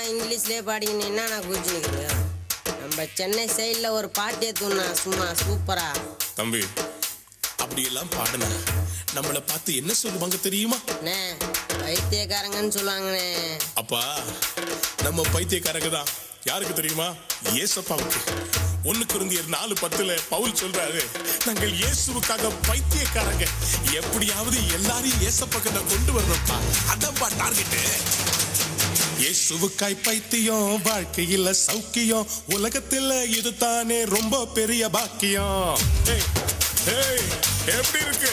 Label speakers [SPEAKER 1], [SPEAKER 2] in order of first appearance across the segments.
[SPEAKER 1] இங்கிலீஷ்லேயே பாடிக்கின்னு என்ன குதிச்சுக்கிறீங்க? நம்ம சென்னை சைடில் ஒரு பாட்டியை தூண்ணா சும்மா சூப்பரா.
[SPEAKER 2] தம்பி அப்படியெல்லாம் பாடுனா நம்மளை பார்த்து என்ன சொல்லுவாங்க தெரியுமா?
[SPEAKER 1] பைத்தியக்காரங்கன்னு சொல்லுவாங்கண்ணே.
[SPEAKER 2] அப்பா நம்ம பைத்தியக்காரங்க தான். யாருக்கு தெரியுமா? ஏசப்பாவுக்கு. 1 கொரிந்தியர் 4:10 பவுல் சொல்றாரு, நாங்கள் இயேசுவுக்காக பைத்தியக்காரங்க. எப்படியாவது எல்லாரையும் ஏசப்பாக்க கொண்டு வரணும்ப்பா. அதான்ப்பா டார்கெட். இயேசுவுக்காய் பைத்தியம், வாழ்க்கையில சௌக்கியம், உலகத்துல இதுதானே ரொம்ப பெரிய பாக்கியம். எப்படி இருக்கு?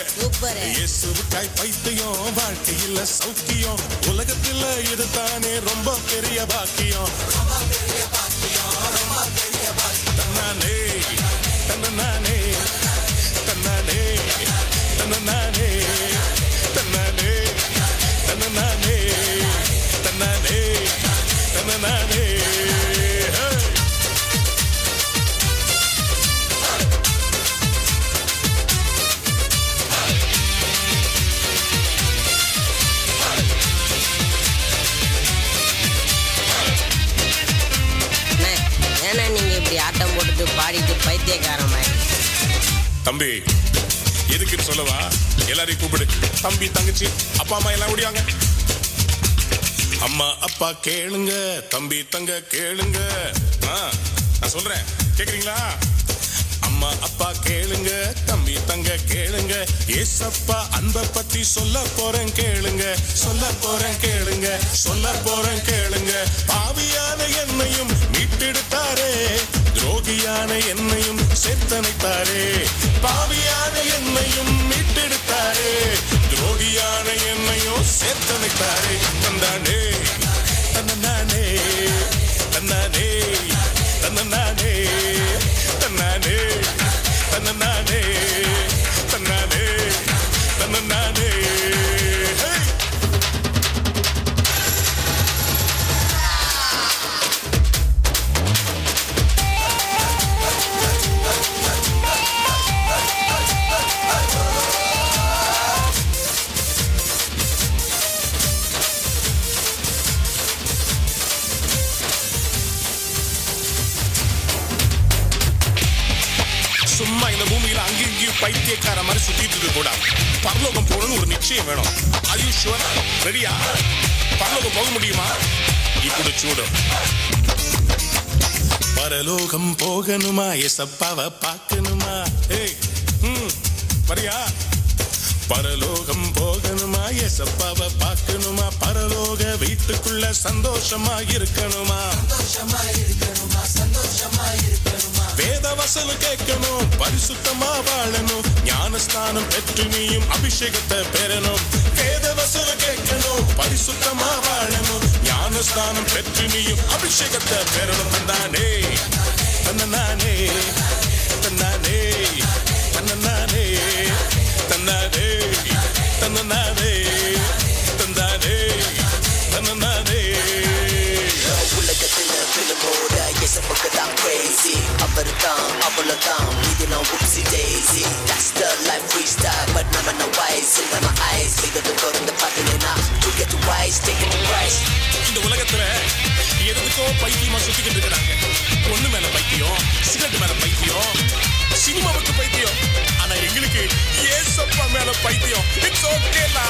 [SPEAKER 2] இயேசுவுக்காய் பைத்தியம், வாழ்க்கையில சௌக்கியம், உலகத்துல இதுதானே ரொம்ப பெரிய பாக்கியம். தன்னானே தன்னானே தன்னானே தன்னானே தன்னானே தன்னானே தன்னானே தன்னானே.
[SPEAKER 1] ஏன்னா நீங்க இப்படி ஆட்டம் போட்டுட்டு பாடிட்டு பைத்தியக்காரன் மாதிரி.
[SPEAKER 2] தம்பி எதுக்குன்னு சொல்லவா? எல்லாரையும் கூப்பிடு. தம்பி தங்கச்சி அப்பா அம்மா எல்லாம் ஓடிவாங்க. அம்மா அப்பா கேளுங்க, தம்பி தங்க கேளுங்க. நான் சொல்றேன், கேக்குறீங்களா? அம்மா அப்பா கேளுங்க, தம்பி தங்க கேளுங்க. ஏசப்பா அன்பை பத்தி சொல்ல போறேன் கேளுங்க, சொல்ல போறேன் கேளுங்க, சொல்ல போறேன் கேளுங்க. பாவியான என்னையும் மீட்டெடுத்தாரே, துரோகியான என்னையும் சேர்த்தனைத்தாரே. பாவியான என்னையும் மீட்டெடுத்தாரே, துரோகியான என்னையும் சேர்த்தனைத்தாரே. தந்தானே தன்னானே தன்னானே தன்னானே தன்னானே தன்னானே தன்னானே தன்னானே. சும்மா இந்த பூமியில அங்கேயும் இங்கேயும் பைத்தியக்கார மாதிரி சுத்திட்டு கூட பரலோகம் போகணும்னு ஒரு நிச்சயம் வேணும். Are you sure? ரெடியா? பரலோகம் போக முடியுமா? இப்படி சூடு. பரலோகம் போகணுமா? ஏசப்பாவை பார்க்கணுமா? வரியா? பரலோகம் போகணுமா? ஏசப்பாவை பார்க்கணுமா? பரலோக வீட்டுக்குள்ள சந்தோஷமா இருக்கணுமா? வேத வசனம் கேட்கணும், பரிசுத்தமா வாழணும், ஞானஸ்தானம் பெற்று நீயும் அபிஷேகத்தை பெறணும். வேத வசனம் கேட்கணும், பரிசுத்தமா வாழணும், ஞானஸ்தானம் பெற்று நீயும் அபிஷேகத்தை பெறணும். தந்தானே தன்னானே தன்னானே தன்னானே தன்னானே தன்னானே தந்தானே தன்னானே.
[SPEAKER 3] உலகத்துல பிறமோட எசப்பக்கதான் crazy, அவர்தான் அவ்வளவுதான், இதெல்லாம் whoopsie daisy. That's the life we start, but நம்ம no wise. In my eyes, மிகது தொடர்ந்து பார்த்தீங்கன்னா to get to wise, taking the price.
[SPEAKER 2] இந்த உலகத்துல எதுக்கோ பைத்தியமா சுத்திக்கிட்டு இருக்கிறாங்க. பொண்ணு மேல பைத்தியம், சிகரெட் மேல பைத்தியம், சினிமாவுக்கு பைத்தியம். ஆனா எங்களுக்கு ஏசப்பா மேல பைத்தியம். இட்ஸ் ஓகேலா.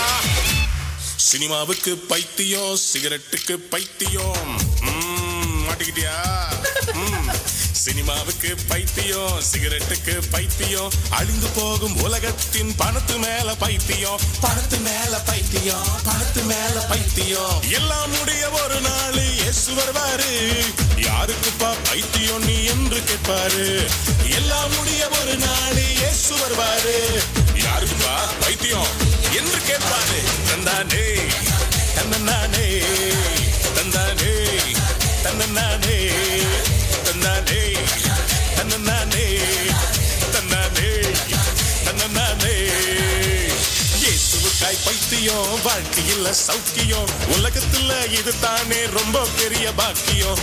[SPEAKER 2] சினிமாவுக்கு பைத்தியம், சிகரெட்டுக்கு பைத்தியம். மாட்டிக்கிட்டியா? சினிமாவுக்கு பைத்தியம், சிகரெட்டுக்கு பைத்தியம், அழிந்து போகும் உலகத்தின் பணத்து மேல பைத்தியம், பணத்து மேல பைத்தியம், பணத்து மேல பைத்தியம். எல்லாம் முடிய ஒரு நாள் இயேசு வருவாரு, யாருக்குப்பா பைத்தியம் நீ என்று கேட்பாரு. எல்லாம் முடிய ஒரு நாள் இயேசு வருவாரு, யாருக்குப்பா பைத்தியம் என்று கேட்பாரு. தந்தானே தன்னானே தந்தானே தன்னானே தன்னானே தன்னானே தன்னானே தன்னானே. இயேசுவுக்காய் பைத்தியம், வாழ்க்கையில சௌக்கியம், உலகத்துல இது தானே ரொம்ப பெரிய பாக்கியம்.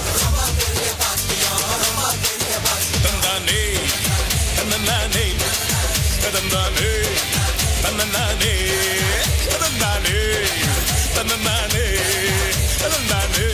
[SPEAKER 2] தந்தானே தன்னானே தந்தானே தன்னானே தன்னானே தன்னானே தன்னானே.